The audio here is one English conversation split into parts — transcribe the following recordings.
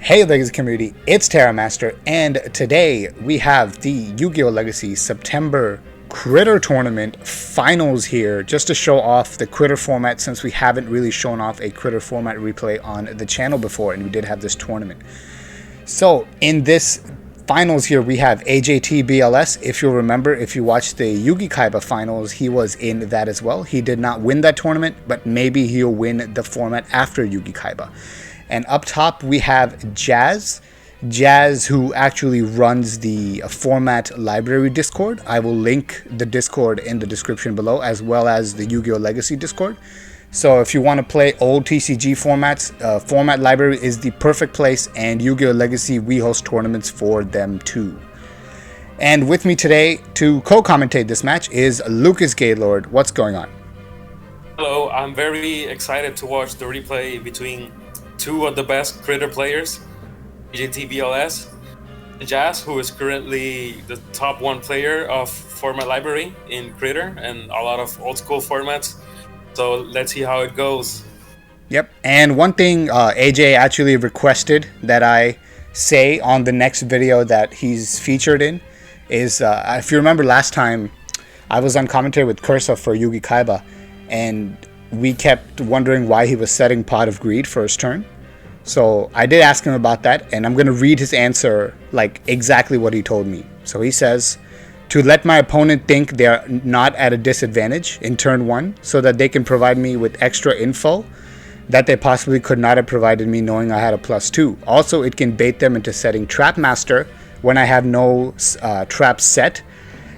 Hey Legacy community, it's Terramaster, and today we have the Yugioh Legacy September Critter Tournament Finals here, just to show off the Critter format, since we haven't really shown off a Critter format replay on the channel before, and we did have this tournament. So in this finals here, we have AJTBLS. If you'll remember, if you watched the Yugi Kaiba finals, he was in that as well. He did not win that tournament, but maybe he'll win the format after Yugi Kaiba. And up top we have Jazz, who actually runs the format library Discord. I will link the Discord in the description below, as well as the Yu-Gi-Oh! Legacy Discord. So if you want to play old TCG formats, format library is the perfect place, and Yu-Gi-Oh! Legacy, we host tournaments for them too. And with me today to co-commentate this match is Lucas Gaylord. What's going on? Hello, I'm very excited to watch the replay between two of the best Critter players, AJTBLS, Jazz, who is currently the top 1 player of format library in Critter and a lot of old school formats. So let's see how it goes. Yep, and one thing AJ actually requested that I say on the next video that he's featured in is, if you remember last time, I was on commentary with Cursa for Yugi Kaiba, and we kept wondering why he was setting Pot of Greed for his turn. So I did ask him about that, and I'm going to read his answer like exactly what he told me. So he says, to let my opponent think they are not at a disadvantage in turn 1, so that they can provide me with extra info that they possibly could not have provided me knowing I had a +2. Also, it can bait them into setting Trapmaster when I have no trap set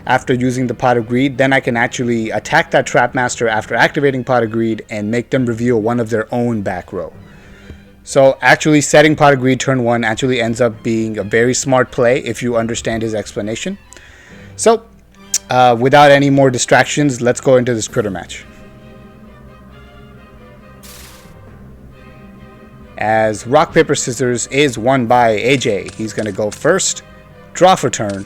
after using the Pot of Greed. Then I can actually attack that Trapmaster after activating Pot of Greed and make them reveal one of their own back row. So actually setting Pot of Greed turn 1 actually ends up being a very smart play if you understand his explanation. So without any more distractions, let's go into this Critter match. As rock, paper, scissors is won by AJ. He's going to go first, draw for turn,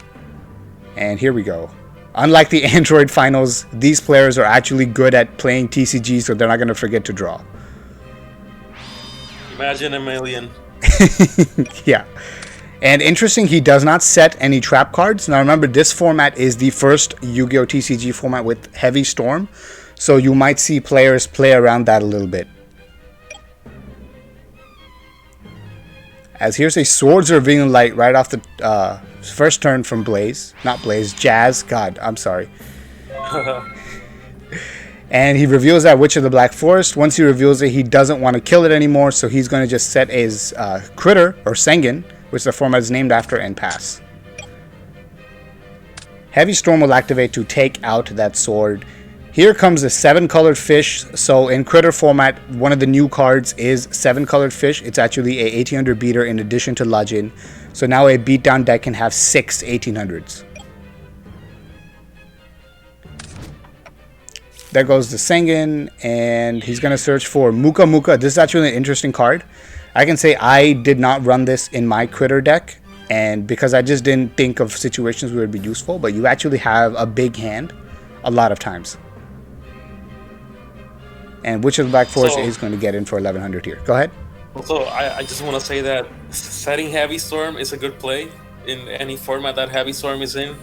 and here we go. Unlike the Android finals, these players are actually good at playing TCG, so they're not going to forget to draw. Imagine a million. Yeah. And interesting, he does not set any trap cards. Now remember, this format is the first Yu-Gi-Oh! TCG format with Heavy Storm, so you might see players play around that a little bit. As here's a Swords Revealing Light right off the first turn from Blaze. Not Blaze, Jazz. God, I'm sorry. And he reveals that Witch of the Black Forest. Once he reveals it, he doesn't want to kill it anymore, so he's going to just set his Critter, or Sengen, which the format is named after, and pass. Heavy Storm will activate to take out that sword. Here comes the 7-colored fish. So in Critter format, one of the new cards is 7-colored fish. It's actually a 1800 beater in addition to Lajin. So now a beatdown deck can have 6 1800s. There goes the Sengen, and he's going to search for Muka Muka. This is actually an interesting card. I can say I did not run this in my Critter deck, and because I just didn't think of situations where it would be useful, but you actually have a big hand a lot of times. And Witch of the Black Forest is going to get in for 1100 here. Go ahead. Also, I just want to say that setting Heavy Storm is a good play in any format that Heavy Storm is in,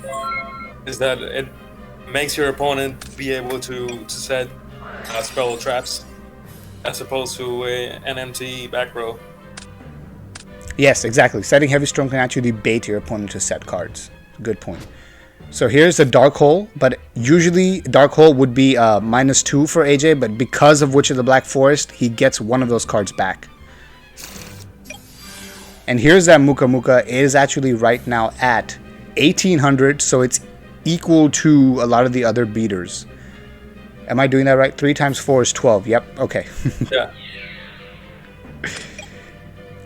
is that it makes your opponent be able to set spell traps as opposed to an empty back row. Yes, exactly. Setting Heavy Storm can actually bait your opponent to set cards. Good point. So here's a Dark Hole, but usually Dark Hole would be -2 for AJ, but because of Witch of the Black Forest, he gets one of those cards back. And here's that Muka Muka. It is actually right now at 1800, so it's equal to a lot of the other beaters. Am I doing that right? 3 times 4 is 12. Yep. Okay. Yeah.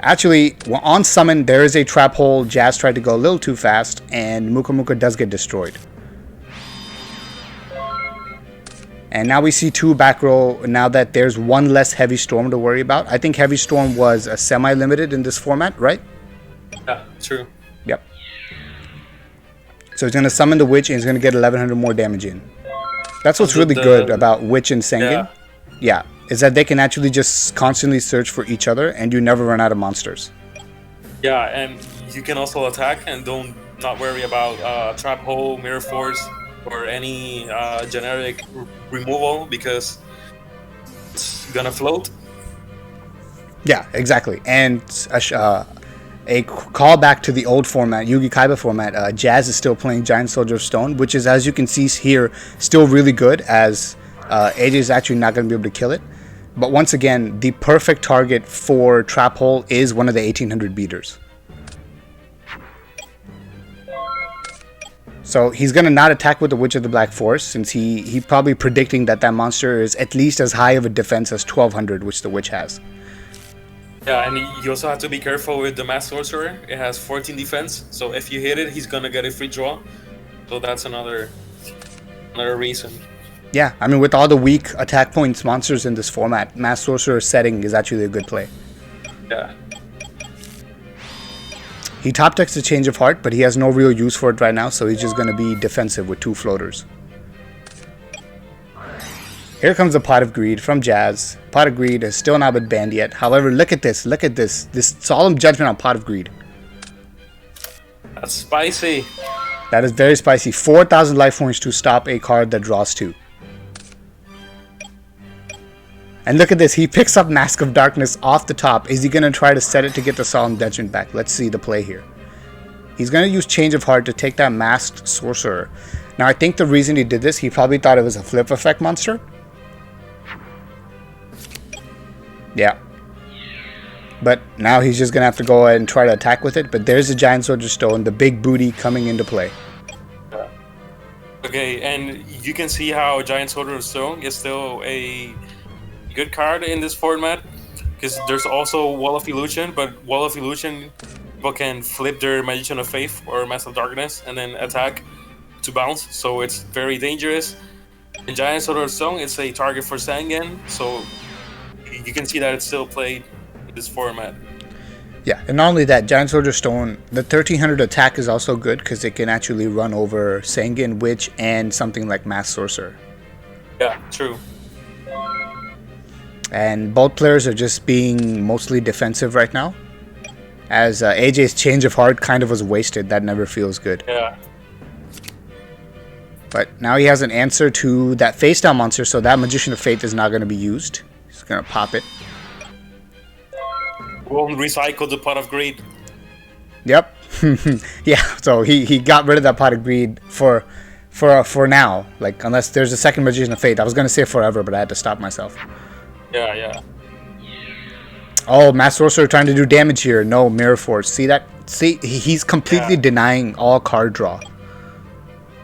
Actually, on summon, there is a trap hole. Jazz tried to go a little too fast, and Muka Muka does get destroyed. And now we see 2 back row, now that there's 1 less Heavy Storm to worry about. I think Heavy Storm was a semi-limited in this format, right? Yeah, true. Yep. So he's going to summon the Witch, and he's going to get 1100 more damage in. That's what's really good about Witch and Sengen. Yeah, is that they can actually just constantly search for each other, and you never run out of monsters. Yeah, and you can also attack and don't not worry about trap hole, mirror force, or any generic removal because it's gonna float. Yeah, exactly. And a callback to the old format, Yugi Kaiba format, Jazz is still playing Giant Soldier of Stone, which is, as you can see here, still really good, as AJ is actually not going to be able to kill it. But once again, the perfect target for Trap Hole is one of the 1800 beaters. So he's going to not attack with the Witch of the Black Forest, since he probably predicting that that monster is at least as high of a defense as 1200, which the Witch has. Yeah, and you also have to be careful with the Mass Sorcerer. It has 14 defense, so if you hit it, he's gonna get a free draw. So that's another reason. Yeah, I mean, with all the weak attack points monsters in this format, Mass Sorcerer setting is actually a good play. Yeah. He top decks the Change of Heart, but he has no real use for it right now, so he's just going to be defensive with 2 floaters. Here comes the Pot of Greed from Jazz. Pot of Greed has still not been banned yet. However, look at this. Look at this. This Solemn Judgment on Pot of Greed. That's spicy. That is very spicy. 4,000 life points to stop a card that draws 2. And look at this. He picks up Mask of Darkness off the top. Is he going to try to set it to get the Solemn Judgment back? Let's see the play here. He's going to use Change of Heart to take that Masked Sorcerer. Now, I think the reason he did this, he probably thought it was a flip effect monster. Yeah. But now he's just going to have to go ahead and try to attack with it. But there's the Giant Soldier Stone, the big booty coming into play. Okay, and you can see how Giant Soldier of Stone is still a good card in this format. Because there's also Wall of Illusion, but Wall of Illusion, people can flip their Magician of Faith or Mask of Darkness and then attack to bounce. So it's very dangerous. In Giant Soldier of Stone, it's a target for Sangen. So you can see that it's still played in this format. Yeah, and not only that, Giant Soldier Stone, the 1300 attack is also good because it can actually run over Sangen, Witch, and something like Mass Sorcerer. Yeah, true. And both players are just being mostly defensive right now, as AJ's Change of Heart kind of was wasted. That never feels good. Yeah. But now he has an answer to that face down monster, so that Magician of Faith is not going to be used. He's going to pop it. Won't recycle the Pot of Greed. Yep. Yeah, so he got rid of that Pot of Greed for now. Like, unless there's a second Magician of Faith. I was going to say forever, but I had to stop myself. Yeah, yeah. Oh, Mass Sorcerer trying to do damage here. No, Mirror Force. See that? See, he's completely denying all card draw.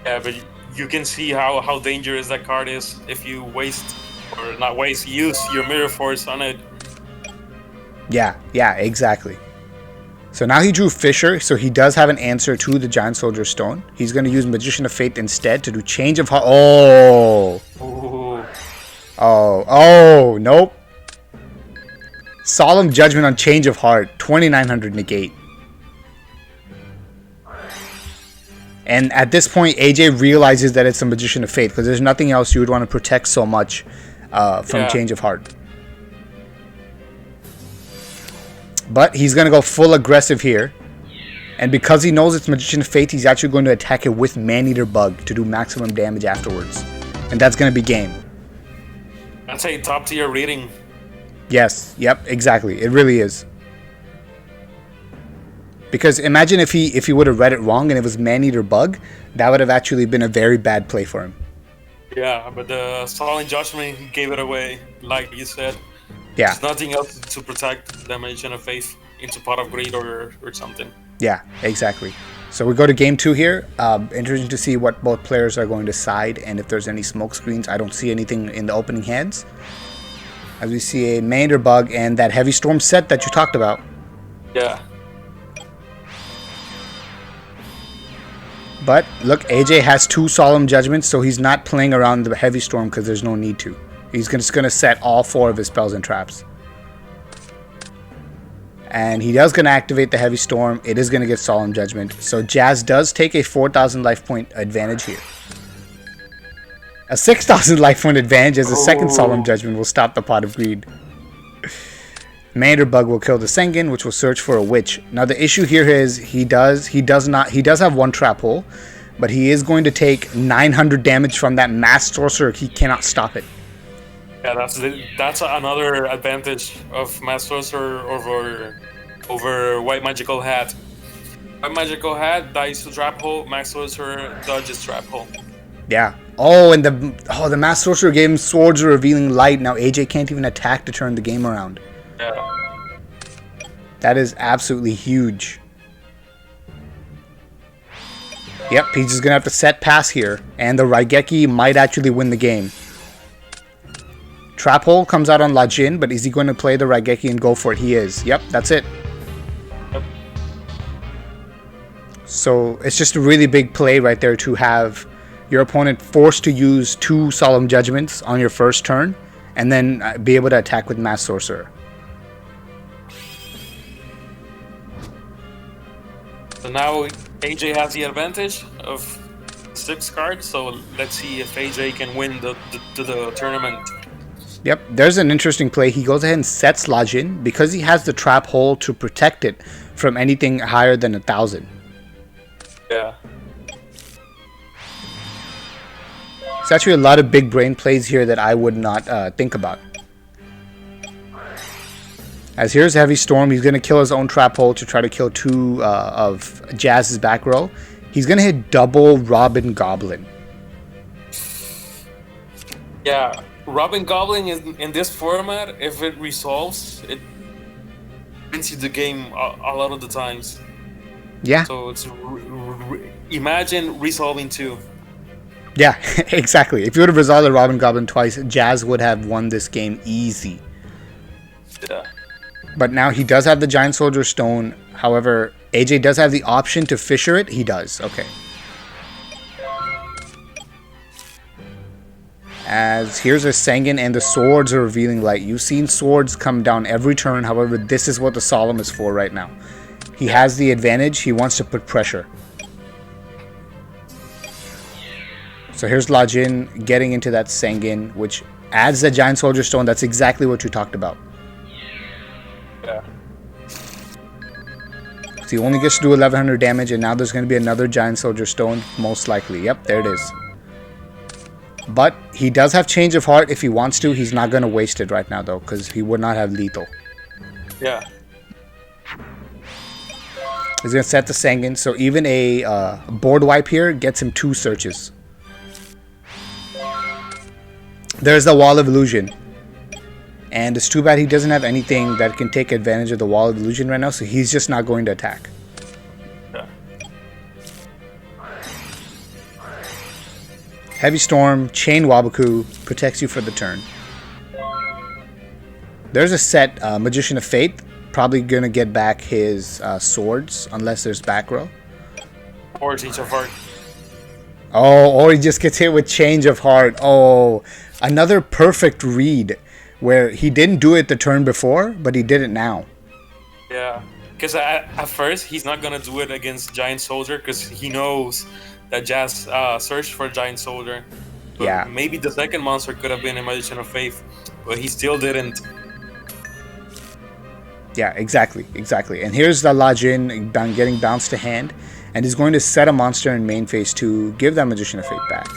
Yeah, but you can see how dangerous that card is if you waste, or not waste, use your Mirror Force on it. Yeah, exactly. So now he drew Fisher, so he does have an answer to the Giant Soldier Stone. He's going to use Magician of Faith instead to do Change of Heart. Oh! Ooh. Oh, nope. Solemn Judgment on Change of Heart, 2900 negate. And at this point, AJ realizes that it's a Magician of Faith, because there's nothing else you would want to protect so much from Change of Heart. But he's going to go full aggressive here. And because he knows it's Magician of Faith, he's actually going to attack it with Maneater Bug to do maximum damage afterwards. And that's going to be game. That's a top tier reading. Yes, yep, exactly. It really is. Because imagine if he would have read it wrong and it was Maneater Bug, that would have actually been a very bad play for him. Yeah, but the Solemn Judgment gave it away, like you said. Yeah. There's nothing else to protect the Magician of Faith into Pot of Greed or something. Yeah, exactly. So we go to game 2 here. Interesting to see what both players are going to side and if there's any smoke screens. I don't see anything in the opening hands. As we see a Maneater Bug and that Heavy Storm set that you talked about. Yeah. But look, AJ has 2 Solemn Judgments, so he's not playing around the Heavy Storm because there's no need to. He's just going to set all 4 of his spells and traps. And he is going to activate the Heavy Storm. It is going to get Solemn Judgment. So Jazz does take a 4,000 life point advantage here. A 6,000 life point advantage as the second Solemn Judgment will stop the Pot of Greed. Mander Bug will kill the Sengen, which will search for a witch. Now the issue here is he does have one trap hole, but he is going to take 900 damage from that mass sorcerer. He cannot stop it. Yeah, that's another advantage of mass sorcerer over white magical hat. White magical hat dies to trap hole. Mass sorcerer dodges trap hole. Yeah. Oh, and the mass sorcerer gave him swords of revealing light. Now AJ can't even attack to turn the game around. Yeah. That is absolutely huge. Yep, he's just gonna have to set pass here, and the Raigeki might actually win the game. Trap hole comes out on Lajin, but is he going to play the Raigeki and go for it? He is. Yep, that's it. Yep. So it's just a really big play right there to have your opponent forced to use 2 Solemn Judgments on your first turn, and then be able to attack with Mass Sorcerer. So now AJ has the advantage of 6 cards, so let's see if AJ can win the tournament. Yep, there's an interesting play. He goes ahead and sets Lajin because he has the trap hole to protect it from anything higher than 1,000. Yeah. It's actually a lot of big brain plays here that I would not think about. As here's Heavy Storm, he's going to kill his own trap hole to try to kill 2 of Jazz's back row. He's going to hit double Robin Goblin. Yeah, Robin Goblin in this format, if it resolves, it wins you the game a lot of the times. Yeah. So it's imagine resolving 2. Yeah, exactly. If you would have resolved the Robin Goblin twice, Jazz would have won this game easy. Yeah. But now he does have the Giant Soldier Stone. However, AJ does have the option to Fissure it. He does. Okay. As here's a Sengen and the swords are revealing light. You've seen swords come down every turn. However, this is what the Solemn is for right now. He has the advantage. He wants to put pressure. So here's Lajin getting into that Sengen, which adds the Giant Soldier Stone. That's exactly what you talked about. Yeah. So he only gets to do 1100 damage, and now there's going to be another Giant Soldier Stone, most likely. Yep, there it is. But he does have Change of Heart if he wants to. He's not going to waste it right now, though, because he would not have lethal. Yeah. He's going to set the Sengen, so even a board wipe here gets him 2 searches. There's the Wall of Illusion. And it's too bad he doesn't have anything that can take advantage of the Wall of Illusion right now, so he's just not going to attack. Yeah. Heavy Storm, Chain Wabaku, protects you for the turn. There's a set, Magician of Fate, probably going to get back his swords, unless there's back row. Or Change of Heart. Oh, or he just gets hit with Change of Heart. Oh, another perfect read. Where he didn't do it the turn before, but he did it now. Yeah, because at first he's not gonna do it against Giant Soldier because he knows that Jazz searched for Giant Soldier. But yeah. Maybe the second monster could have been a Magician of Faith, but he still didn't. Yeah, exactly. And here's the Lajin getting bounced to hand, and he's going to set a monster in main phase to give that Magician of Fate back.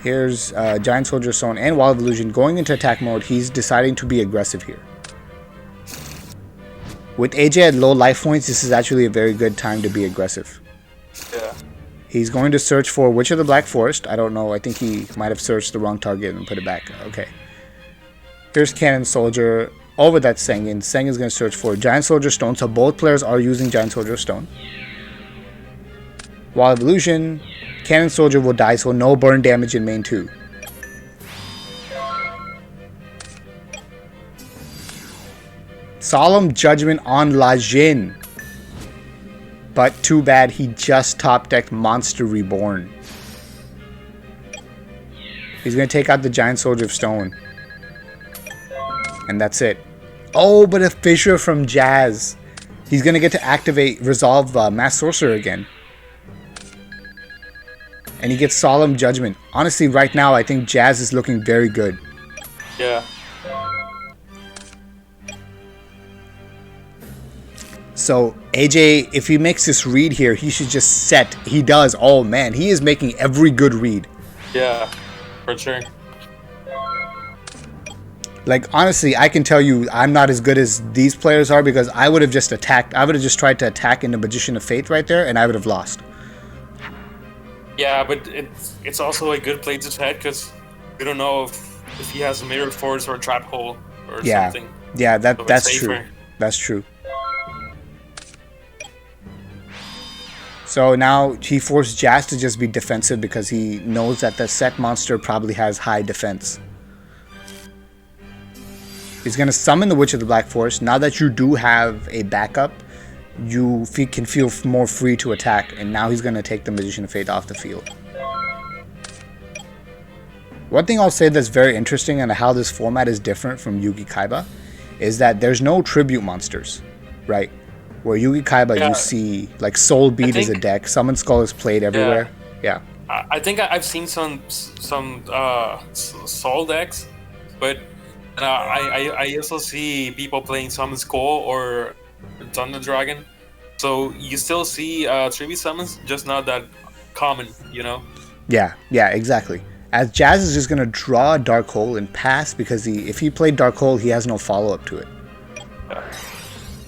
Here's Giant Soldier Stone and Wall of Illusion going into attack mode. He's deciding to be aggressive here. With AJ at low life points, this is actually a very good time to be aggressive. Yeah. He's going to search for Witch of the Black Forest. I don't know. I think he might have searched the wrong target and put it back. Okay. Here's Cannon Soldier over that Sengen. Sengen's going to search for Giant Soldier Stone. So both players are using Giant Soldier Stone. Wall of Illusion. Cannon Soldier will die, so no burn damage in main 2. Solemn Judgment on Lajin. But too bad he just top decked Monster Reborn. He's going to take out the Giant Soldier of Stone. And that's it. Oh, but a Fissure from Jazz. He's going to get to activate, resolve Mass Sorcerer again. And he gets Solemn Judgment. Honestly, right now, I think Jazz is looking very good. Yeah. So AJ, if he makes this read here, he should just set. He does. Oh man, he is making every good read. Yeah, for sure. Like honestly, I can tell you I'm not as good as these players are because I would have just attacked. I would have just tried to attack into Magician of Faith right there, and I would have lost. Yeah, but it's also a good play to set because we don't know if he has a Mirror Force or a Trap Hole or something. Yeah, So that's it's true. safer. That's true. So now he forced Jazz to just be defensive because he knows that the set monster probably has high defense. He's going to summon the Witch of the Black Forest. Now that you do have a backup, you can feel more free to attack. And now he's going to take the Magician of Fate off the field. One thing I'll say that's very interesting and how this format is different from Yugi Kaiba is that there's no tribute monsters, right? Where Yugi Kaiba, you see like Soul Beat is a deck, Summon Skull is played everywhere. Yeah. I think I've seen some Soul decks, but I also see people playing Summon Skull or Thunder Dragon. So you still see tribute summons, just not that common, you know? Yeah, exactly. As Jazz is just going to draw a Dark Hole and pass because if he played Dark Hole, he has no follow-up to it.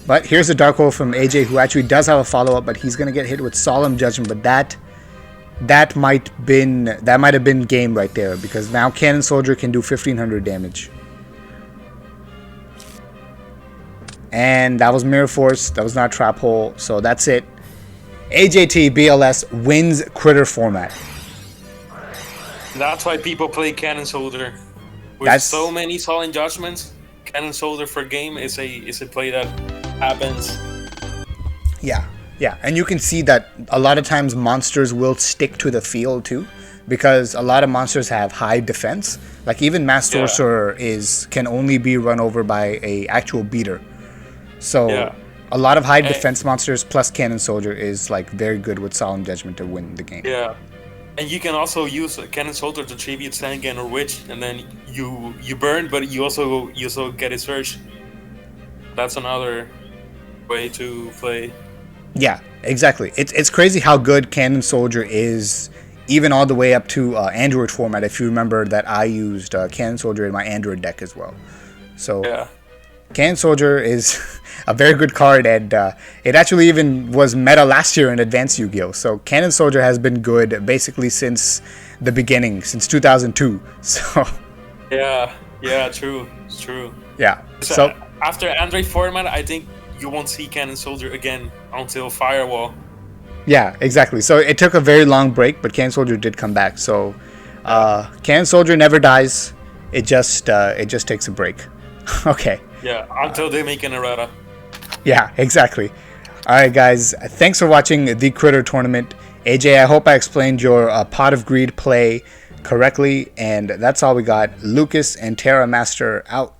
But here's a Dark Hole from AJ who actually does have a follow-up, but he's going to get hit with Solemn Judgment. But that might have been game right there because now Cannon Soldier can do 1500 damage. And that was Mirror Force. That was not Trap Hole. So that's it. AJTBLS wins Critter format. That's why people play Cannon Soldier. With so many Solemn Judgments, Cannon Soldier for game is a play that happens. Yeah, and you can see that a lot of times monsters will stick to the field too, because a lot of monsters have high defense. Like even Mass Sorcerer can only be run over by a actual beater. So a lot of high defense monsters plus Cannon Soldier is like very good with Solemn Judgment to win the game. Yeah. And you can also use Cannon Soldier to tribute Sangan or Witch, and then you burn, but you also get a search. That's another way to play. Yeah, exactly. It's crazy how good Cannon Soldier is, even all the way up to Android format. If you remember that I used Cannon Soldier in my Android deck as well. So Cannon Soldier is a very good card, and it actually even was meta last year in Advanced Yu-Gi-Oh! So Cannon Soldier has been good basically since the beginning, since 2002. So true. It's true. Yeah. So after Android format, I think you won't see Cannon Soldier again until Firewall. Yeah, exactly. So it took a very long break, but Cannon Soldier did come back. So Cannon Soldier never dies. It just takes a break. Okay. Yeah, until they make an errata. Yeah, exactly. All right, guys. Thanks for watching the Critter tournament. AJ, I hope I explained your Pot of Greed play correctly. And that's all we got. Lucas and Terramaster out.